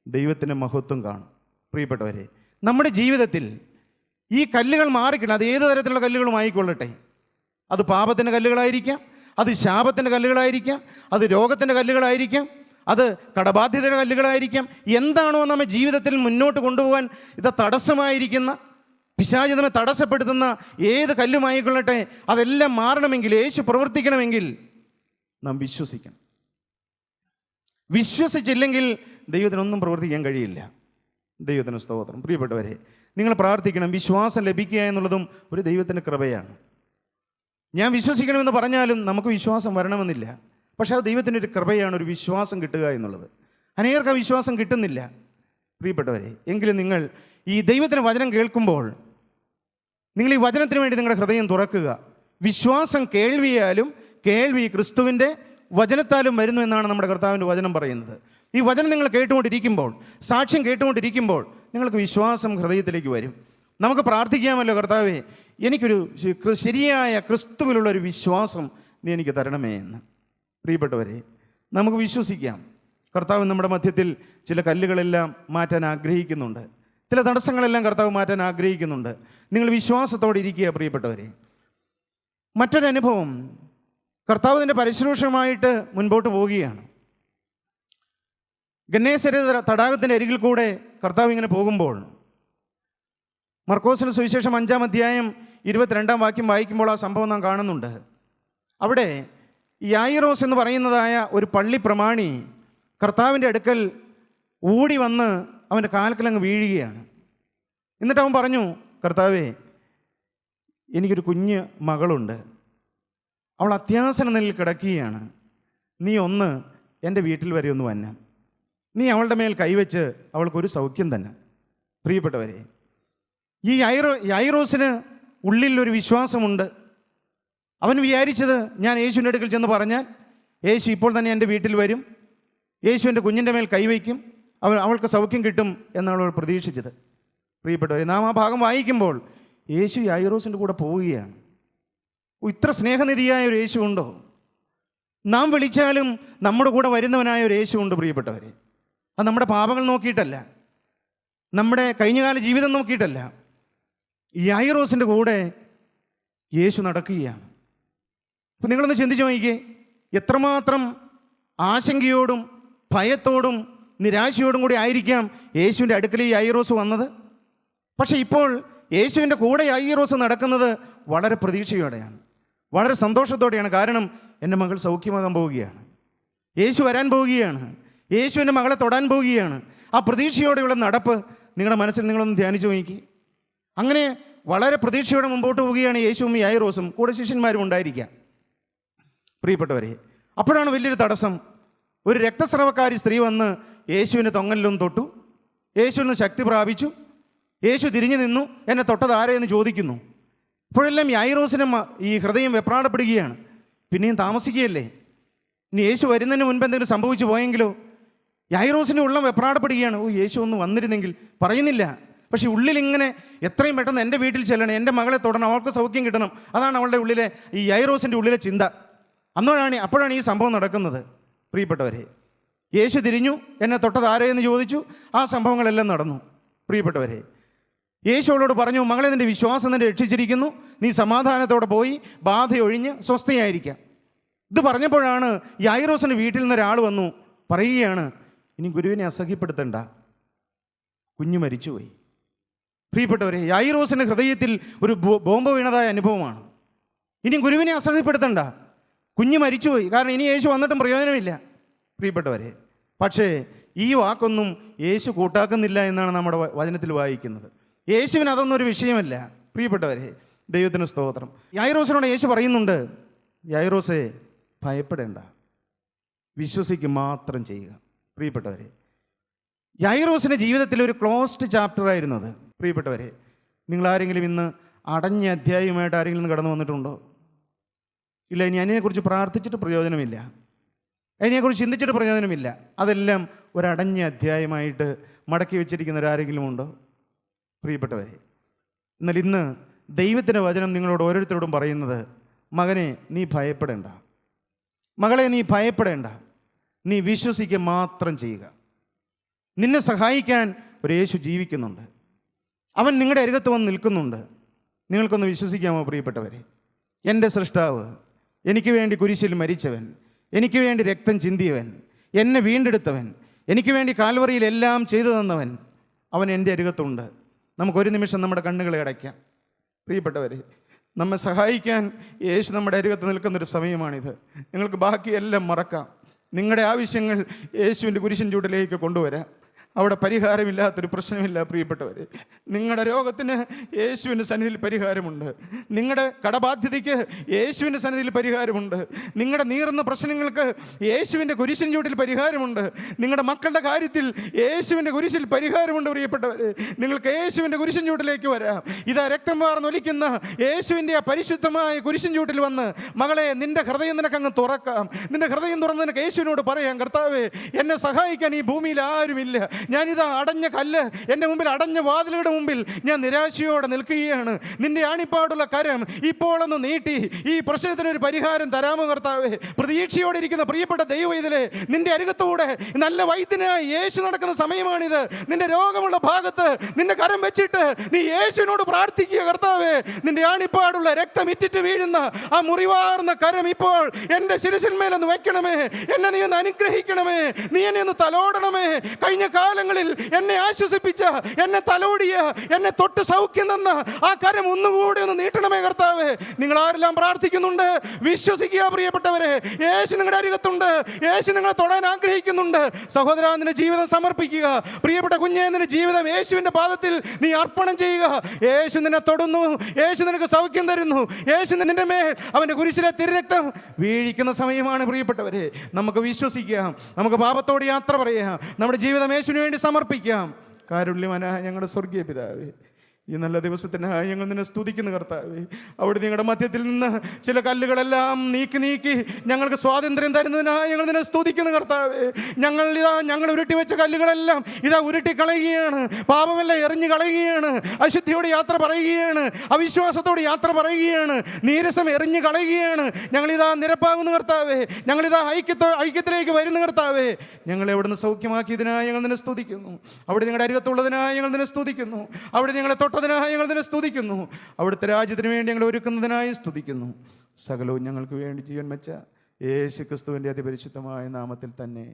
ദൈവത്തിൻ്റെ മഹത്വം കാണും. പ്രിയപ്പെട്ടവരെ, നമ്മുടെ ജീവിതത്തിൽ ഈ കല്ലുകൾ മാറിക്കില്ല. അത് ഏത് തരത്തിലുള്ള കല്ലുകളും ആയിക്കൊള്ളട്ടെ. അത് പാപത്തിൻ്റെ കല്ലുകളായിരിക്കാം, അത് ശാപത്തിൻ്റെ കല്ലുകളായിരിക്കാം, അത് രോഗത്തിൻ്റെ കല്ലുകളായിരിക്കാം, അത് കടബാധ്യതയുടെ കല്ലുകളായിരിക്കാം. എന്താണോ നമ്മെ ജീവിതത്തിൽ മുന്നോട്ട് കൊണ്ടുപോകാൻ ഇത് തടസ്സമായിരിക്കുന്ന, പിശാച് നമ്മെ തടസ്സപ്പെടുത്തുന്ന ഏത് കല്ലുമായിക്കൊള്ളട്ടെ, അതെല്ലാം മാറണമെങ്കിൽ, യേശു പ്രവർത്തിക്കണമെങ്കിൽ നാം വിശ്വസിക്കണം. വിശ്വസിച്ചില്ലെങ്കിൽ ദൈവത്തിനൊന്നും പ്രവർത്തിക്കാൻ കഴിയില്ല. ദൈവത്തിന് സ്തോത്രം. പ്രിയപ്പെട്ടവരെ, നിങ്ങൾ പ്രാർത്ഥിക്കണം. വിശ്വാസം ലഭിക്കുക എന്നുള്ളതും ഒരു ദൈവത്തിൻ്റെ കൃപയാണ്. ഞാൻ വിശ്വസിക്കണമെന്ന് പറഞ്ഞാലും നമുക്ക് വിശ്വാസം വരണമെന്നില്ല. പക്ഷേ അത് ദൈവത്തിൻ്റെ ഒരു കൃപയാണ്, ഒരു വിശ്വാസം കിട്ടുക എന്നുള്ളത്. അനേകർക്ക് ആ വിശ്വാസം കിട്ടുന്നില്ല. പ്രിയപ്പെട്ടവരെ, എങ്കിലും നിങ്ങൾ ഈ ദൈവത്തിൻ്റെ വചനം കേൾക്കുമ്പോൾ നിങ്ങൾ ഈ വചനത്തിന് വേണ്ടി നിങ്ങളുടെ ഹൃദയം തുറക്കുക. വിശ്വാസം കേൾവിയാലും കേൾവി ക്രിസ്തുവിൻ്റെ വചനത്താലും വരുന്നു എന്നാണ് നമ്മുടെ കർത്താവിൻ്റെ വചനം പറയുന്നത്. ഈ വചനം നിങ്ങൾ കേട്ടുകൊണ്ടിരിക്കുമ്പോൾ, സാക്ഷ്യം കേട്ടുകൊണ്ടിരിക്കുമ്പോൾ നിങ്ങൾക്ക് വിശ്വാസം ഹൃദയത്തിലേക്ക് വരും. നമുക്ക് പ്രാർത്ഥിക്കാമല്ലോ, കർത്താവേ, എനിക്കൊരു ശരിയായ ക്രിസ്തുവിലുള്ളൊരു വിശ്വാസം നീ എനിക്ക് തരണമേ എന്ന്. പ്രിയപ്പെട്ടവരെ, നമുക്ക് വിശ്വസിക്കാം, കർത്താവ് നമ്മുടെ മധ്യത്തിൽ ചില കല്ലുകളെല്ലാം മാറ്റാൻ ആഗ്രഹിക്കുന്നുണ്ട്, ചില തടസ്സങ്ങളെല്ലാം കർത്താവ് മാറ്റാൻ ആഗ്രഹിക്കുന്നുണ്ട്. നിങ്ങൾ വിശ്വാസത്തോടെ ഇരിക്കുക പ്രിയപ്പെട്ടവരെ. മറ്റൊരനുഭവം, കർത്താവ് തൻ്റെ പരിശ്രൂഷമായിട്ട് മുൻപോട്ട് പോവുകയാണ്. ഗന്നേസരത്ത് തടാകത്തിൻ്റെ അരികിൽ കൂടെ കർത്താവ് ഇങ്ങനെ പോകുമ്പോൾ, മർക്കോസിന് സുവിശേഷം 5-ാം അധ്യായം 22-ാം വാക്യം വായിക്കുമ്പോൾ ആ സംഭവം നാം കാണുന്നുണ്ട്. അവിടെ യായിറോസ് എന്ന് പറയുന്നതായ ഒരു പള്ളി പ്രമാണി കർത്താവിൻ്റെ അടുക്കൽ ഓടി വന്ന് അവൻ്റെ കാൽക്കലങ്ങ് വീഴുകയാണ്. എന്നിട്ട് അവൻ പറഞ്ഞു, കർത്താവേ, എനിക്കൊരു കുഞ്ഞ് മകളുണ്ട്, അവൾ അത്യാസന നിലയിൽ കിടക്കുകയാണ്, നീ ഒന്ന് എൻ്റെ വീട്ടിൽ വരെ ഒന്ന് വന്നം, നീ അവളുടെ മേൽ കൈവച്ച് അവൾക്കൊരു സൗഖ്യം തന്നെ. പ്രിയപ്പെട്ടവരെ, ഈ യായിറോസിന് ഉള്ളിൽ ഒരു വിശ്വാസമുണ്ട്. അവൻ വിചാരിച്ചത്, ഞാൻ യേശുവിൻ്റെ അടുക്കൽ ചെന്ന് പറഞ്ഞാൽ യേശു ഇപ്പോൾ തന്നെ എൻ്റെ വീട്ടിൽ വരും, യേശു എൻ്റെ കുഞ്ഞിൻ്റെ മേൽ കൈവയ്ക്കും, അവൾക്ക് സൗഖ്യം കിട്ടും എന്നാണ് അവൾ പ്രതീക്ഷിച്ചത്. പ്രിയപ്പെട്ടവരെ, നാം ആ ഭാഗം വായിക്കുമ്പോൾ യേശു യായിറോസിൻ്റെ കൂടെ പോവുകയാണ്. ഇത്ര സ്നേഹനിധിയായ ഒരു യേശു ഉണ്ടോ? നാം വിളിച്ചാലും നമ്മുടെ കൂടെ വരുന്നവനായ ഒരു യേശു ഉണ്ട് പ്രിയപ്പെട്ടവരെ. അത് നമ്മുടെ പാപങ്ങൾ നോക്കിയിട്ടല്ല, നമ്മുടെ കഴിഞ്ഞകാല ജീവിതം നോക്കിയിട്ടല്ല. യായിറോസിൻ്റെ കൂടെ യേശു നടക്കുകയാണ്. അപ്പം നിങ്ങളൊന്ന് ചിന്തിച്ച് നോക്കിക്കേ, എത്രമാത്രം ആശങ്കയോടും ഭയത്തോടും നിരാശയോടും കൂടി ആയിരിക്കാം യേശുവിൻ്റെ അടുക്കൽ യായിറോസ് വന്നത്. പക്ഷെ ഇപ്പോൾ യേശുവിൻ്റെ കൂടെ യായിറോസ് നടക്കുന്നത് വളരെ പ്രതീക്ഷയോടെയാണ്, വളരെ സന്തോഷത്തോടെയാണ്. കാരണം എൻ്റെ മകൾ സൗഖ്യമാകാൻ പോവുകയാണ്, യേശു വരാൻ പോവുകയാണ്, യേശു എൻ്റെ മകളെ തൊടാൻ പോവുകയാണ്. ആ പ്രതീക്ഷയോടെയുള്ള നടപ്പ് നിങ്ങളുടെ മനസ്സിൽ നിങ്ങളൊന്ന് ധ്യാനിച്ചു നോക്കി. അങ്ങനെ വളരെ പ്രതീക്ഷയോടെ മുമ്പോട്ട് പോവുകയാണ് യേശുവും യായിറോസും, കൂടെ ശിഷ്യന്മാരും ഉണ്ടായിരിക്കാം. പ്രിയപ്പെട്ടവരെ, അപ്പോഴാണ് വലിയൊരു തടസ്സം. ഒരു രക്തസ്രവക്കാരി സ്ത്രീ വന്ന് യേശുവിൻ്റെ തൊങ്ങലിലൊന്ന് തൊട്ടു, യേശുവിന് ശക്തി പ്രാപിച്ചു. യേശു തിരിഞ്ഞു നിന്നു, എന്നെ തൊട്ടത് ആരെയെന്ന് ചോദിക്കുന്നു. ഇപ്പോഴെല്ലാം യായിറോസിന് ഈ ഹൃദയം വെപ്രാടപ്പെടുകയാണ്. പിന്നെയും താമസിക്കുകയല്ലേ, ഇനി യേശു വരുന്നതിന് മുൻപ് എന്തെങ്കിലും സംഭവിച്ചു പോയെങ്കിലോ? യായിറോസിൻ്റെ ഉള്ളം വെപ്രാടപ്പെടുകയാണ്. യേശു ഒന്ന് വന്നിരുന്നെങ്കിൽ. പറയുന്നില്ല, പക്ഷേ ഉള്ളിലിങ്ങനെ എത്രയും പെട്ടെന്ന് എൻ്റെ വീട്ടിൽ ചെല്ലണം, എൻ്റെ മകളെ തൊടണം, അവൾക്ക് സൗഖ്യം കിട്ടണം. അതാണ് അവളുടെ ഉള്ളിലെ, ഈ യായിറോസിൻ്റെ ഉള്ളിലെ ചിന്ത. അപ്പോഴാണ് ഈ സംഭവം നടക്കുന്നത്. പ്രിയപ്പെട്ടവരെ, യേശു തിരിഞ്ഞു, എന്നെ തൊട്ടത് ആരെയെന്ന് ചോദിച്ചു. ആ സംഭവങ്ങളെല്ലാം നടന്നു. പ്രിയപ്പെട്ടവരെ, യേശു അവളോട് പറഞ്ഞു, മകളെ, നിൻ്റെ വിശ്വാസം നിന്നെ രക്ഷിച്ചിരിക്കുന്നു, നീ സമാധാനത്തോടെ പോയി ബാധയൊഴിഞ്ഞ് സ്വസ്ഥയായിരിക്കാം. ഇത് പറഞ്ഞപ്പോഴാണ് യായിറോസിൻ്റെ വീട്ടിൽ നിന്നൊരാൾ വന്നു പറയുകയാണ്, ഇനി ഗുരുവിനെ അസഹ്യപ്പെടുത്തണ്ട, കുഞ്ഞു മരിച്ചുപോയി. പ്രിയപ്പെട്ടവരെ, യായിറോസിൻ്റെ ഹൃദയത്തിൽ ഒരു ബോംബ് വീണതായ അനുഭവമാണ്. ഇനി ഗുരുവിനെ അസഹ്യപ്പെടുത്തണ്ട, കുഞ്ഞ് മരിച്ചുപോയി. കാരണം ഇനി യേശു വന്നിട്ടും പ്രയോജനമില്ല. പ്രിയപ്പെട്ടവരെ, പക്ഷേ ഈ വാക്കൊന്നും യേശു കൂട്ടാക്കുന്നില്ല എന്നാണ് നമ്മുടെ വചനത്തിൽ വായിക്കുന്നത്. യേശുവിന് അതൊന്നും ഒരു വിഷയമല്ല. പ്രിയപ്പെട്ടവരെ, ദൈവത്തിന് സ്തോത്രം. യായിറോസിനോട് യേശു പറയുന്നുണ്ട്, യായിറോസേ, ഭയപ്പെടേണ്ട, വിശ്വസിക്കുക മാത്രം ചെയ്യുക. പ്രിയപ്പെട്ടവരെ, യായിറോസിൻ്റെ ജീവിതത്തിൽ ഒരു ക്ലോസ്ഡ് ചാപ്റ്റർ ആയിരുന്നത്. പ്രിയപ്പെട്ടവരെ, നിങ്ങളാരെങ്കിലും ഇന്ന് അടഞ്ഞ അധ്യായമായിട്ട് ആരെങ്കിലും കടന്നു വന്നിട്ടുണ്ടോ? ഇല്ല. ഇനി അതിനെക്കുറിച്ച് പ്രാർത്ഥിച്ചിട്ട് പ്രയോജനമില്ല, അതിനെക്കുറിച്ച് ചിന്തിച്ചിട്ട് പ്രയോജനമില്ല. അതെല്ലാം ഒരടഞ്ഞ അധ്യായമായിട്ട് മടക്കി വെച്ചിരിക്കുന്നവരാരെങ്കിലും ഉണ്ടോ? പ്രിയപ്പെട്ടവരെ, എന്നാൽ ഇന്ന് ദൈവത്തിൻ്റെ വചനം നിങ്ങളോട് ഓരോരുത്തരോടും പറയുന്നത്, മകനെ, നീ ഭയപ്പെടേണ്ട, മകളെ, നീ ഭയപ്പെടേണ്ട, നീ വിശ്വസിക്കുക മാത്രം ചെയ്യുക. നിന്നെ സഹായിക്കാൻ ഒരു യേശു ജീവിക്കുന്നുണ്ട്, അവൻ നിങ്ങളുടെ അരികത്ത് വന്ന് നിൽക്കുന്നുണ്ട്. നിങ്ങൾക്കൊന്ന് വിശ്വസിക്കാമോ പ്രിയപ്പെട്ടവരെ? എൻ്റെ സൃഷ്ടാവ്, എനിക്ക് വേണ്ടി കുരിശിൽ മരിച്ചവൻ, എനിക്ക് വേണ്ടി രക്തം ചിന്തിയവൻ, എന്നെ വീണ്ടെടുത്തവൻ, എനിക്ക് വേണ്ടി കാൽവറിയിൽ എല്ലാം ചെയ്തു തന്നവൻ, അവൻ എൻ്റെ അരികത്തുണ്ട്. നമുക്കൊരു നിമിഷം നമ്മുടെ കണ്ണുകളെ അടയ്ക്കാം. പ്രിയപ്പെട്ടവരെ, നമ്മെ സഹായിക്കാൻ യേശു നമ്മുടെ അരികത്ത് നിൽക്കുന്നൊരു സമയമാണിത്. നിങ്ങൾക്ക് ബാക്കിയെല്ലാം മറക്കാം. നിങ്ങളുടെ ആവശ്യങ്ങൾ യേശുവിൻ്റെ കുരിശിൻ ചൂട്ടിലേക്ക് കൊണ്ടുവരാം. അവിടെ പരിഹാരമില്ലാത്തൊരു പ്രശ്നമില്ല പ്രിയപ്പെട്ടവരെ. നിങ്ങളുടെ രോഗത്തിന് യേശുവിൻ്റെ സന്നിധിയിൽ പരിഹാരമുണ്ട്. നിങ്ങളുടെ കടബാധ്യതയ്ക്ക് യേശുവിൻ്റെ സന്നിധിയിൽ പരിഹാരമുണ്ട്. നിങ്ങളുടെ നീറുന്ന പ്രശ്നങ്ങൾക്ക് യേശുവിൻ്റെ കുരിശിൻ ചൂട്ടിൽ പരിഹാരമുണ്ട്. നിങ്ങളുടെ മക്കളുടെ കാര്യത്തിൽ യേശുവിൻ്റെ കുരിശിൽ പരിഹാരമുണ്ട്. പ്രിയപ്പെട്ടവരെ, നിങ്ങൾക്ക് യേശുവിൻ്റെ കുരിശിൻ ചൂട്ടിലേക്ക് വരാം. ഇതാ രക്തം വാർന്നൊലിക്കുന്ന യേശുവിൻ്റെ ആ പരിശുദ്ധമായ കുരിശിൻ ചൂട്ടിൽ വന്ന്, മകളെ, നിൻ്റെ ഹൃദയം നിനക്കങ്ങ് തുറക്കാം. നിൻ്റെ ഹൃദയം തുറന്ന് നിനക്ക് യേശുവിനോട് പറയാം, കർത്താവേ, എന്നെ സഹായിക്കാൻ ഈ ഭൂമിയിൽ ആരുമില്ല, ഞാനിതാ അടഞ്ഞ കല്ല്, എൻ്റെ മുമ്പിൽ അടഞ്ഞ വാതിലുകളുടെ മുമ്പിൽ ഞാൻ നിരാശയോടെ നിൽക്കുകയാണ്. നിന്റെ ആണിപ്പാടുള്ള കരം ഇപ്പോഴൊന്ന് നീട്ടി ഈ പ്രശ്നത്തിനൊരു പരിഹാരം തരാമോ കർത്താവേ? പ്രതീക്ഷയോടെ ഇരിക്കുന്ന പ്രിയപ്പെട്ട ദൈവവേദലേ, നിന്റെ അരികത്തൂടെ നല്ല വൈദ്യനായി യേശു നടക്കുന്ന സമയമാണിത്. നിന്റെ രോഗമുള്ള ഭാഗത്ത് നിന്റെ കരം വെച്ചിട്ട് നീ യേശുവിനോട് പ്രാർത്ഥിക്കുക. കർത്താവേ, നിന്റെ ആണിപ്പാടുള്ള രക്തം ഇറ്റിറ്റ് വീഴുന്ന ആ മുറിവാർന്ന കരം ഇപ്പോൾ എൻ്റെ ശിരസിന്മേലൊന്ന് വെക്കണമേ. എന്നെ നീ ഒന്ന് അനുഗ്രഹിക്കണമേ. നീ എന്നെ ഒന്ന് തലോടണമേ. കഴിഞ്ഞ കാലങ്ങളിൽ എന്നെ ആശ്വസിപ്പിച്ച, എന്നെ തലോടിയ, എന്നെ തൊട്ട് സൗഖ്യം തന്ന ആ കരം ഒന്നുകൂടി ഒന്ന് നീട്ടണമേ കർത്താവേ. നിങ്ങൾ ആരെല്ലാം പ്രാർത്ഥിക്കുന്നുണ്ട്, വിശ്വസിക്കുക പ്രിയപ്പെട്ടവരെ. യേശു നിങ്ങളുടെ അരികത്തുണ്ട്. യേശു നിങ്ങളെ തൊടാൻ ആഗ്രഹിക്കുന്നുണ്ട്. സഹോദരാ, നിന്റെ ജീവിതം സമർപ്പിക്കുക. പ്രിയപ്പെട്ട കുഞ്ഞേ, നിന്റെ ജീവിതം യേശുവിൻ്റെ പാദത്തിൽ നീ അർപ്പണം ചെയ്യുക. യേശു നിന്നെ തൊടുന്നു. യേശു നിനക്ക് സൗഖ്യം തരുന്നു. യേശു നിന്റെ മേൽ അവൻ്റെ കുരിശിലെ തിരുരക്തം വീഴിക്കുന്ന സമയമാണ് പ്രിയപ്പെട്ടവരെ. നമുക്ക് വിശ്വസിക്കാം. നമുക്ക് പാപത്തോട് യാത്ര പറയാം. നമ്മുടെ ജീവിതം യേശുവിന് വേണ്ടി സമർപ്പിക്കാം. കാരുണ്യമനായ ഞങ്ങളുടെ സ്വർഗീയ പിതാവേ, ഈ നല്ല ദിവസത്തിനായി ഞങ്ങൾ നിന്നെ സ്തുതിക്കുന്നു കർത്താവേ. അവിടെ നിങ്ങളുടെ മധ്യത്തിൽ നിന്ന് ചില കല്ലുകളെല്ലാം നീക്കി ഞങ്ങൾക്ക് സ്വാതന്ത്ര്യം തരുന്നതിനായി ഞങ്ങൾ നിന്നെ സ്തുതിക്കുന്നു കർത്താവേ. ഞങ്ങൾ ഉരുട്ടി വെച്ച കല്ലുകളെല്ലാം ഉരുട്ടി കളയുകയാണ്. പാപമെല്ലാം എറിഞ്ഞു കളയുകയാണ്. അശുദ്ധിയോട് യാത്ര പറയുകയാണ്. അവിശ്വാസത്തോട് യാത്ര പറയുകയാണ്. നീരസം എറിഞ്ഞു കളയുകയാണ്. ഞങ്ങളിതാ നിരപ്പാകുന്നു കർത്താവേ. ഞങ്ങളിതാ ഐക്യത്തിലേക്ക് വരുന്നു കർത്താവേ. ഞങ്ങളെ അവിടുന്ന് സൗഖ്യമാക്കിയതിനായി ഞങ്ങൾ നിന്നെ സ്തുതിക്കുന്നു. അവിടെ നിങ്ങളുടെ അരികത്തുള്ളതിനായി ഞങ്ങൾ നിന്നെ സ്തുതിക്കുന്നു. അവിടെ നിങ്ങളെ തൊട്ടതിനായി ഞങ്ങൾ നിന്നെ സ്തുതിക്കുന്നു. അവിടുത്തെ രാജ്യത്തിന് വേണ്ടി ഞങ്ങൾ ഒരുക്കുന്നതിനായി സ്തുതിക്കുന്നു. സകലവും ഞങ്ങൾക്ക് വേണ്ടി ജീവൻ വെച്ച യേശു ക്രിസ്തുവിൻ്റെ അതിപരിശുദ്ധമായ നാമത്തിൽ തന്നെ.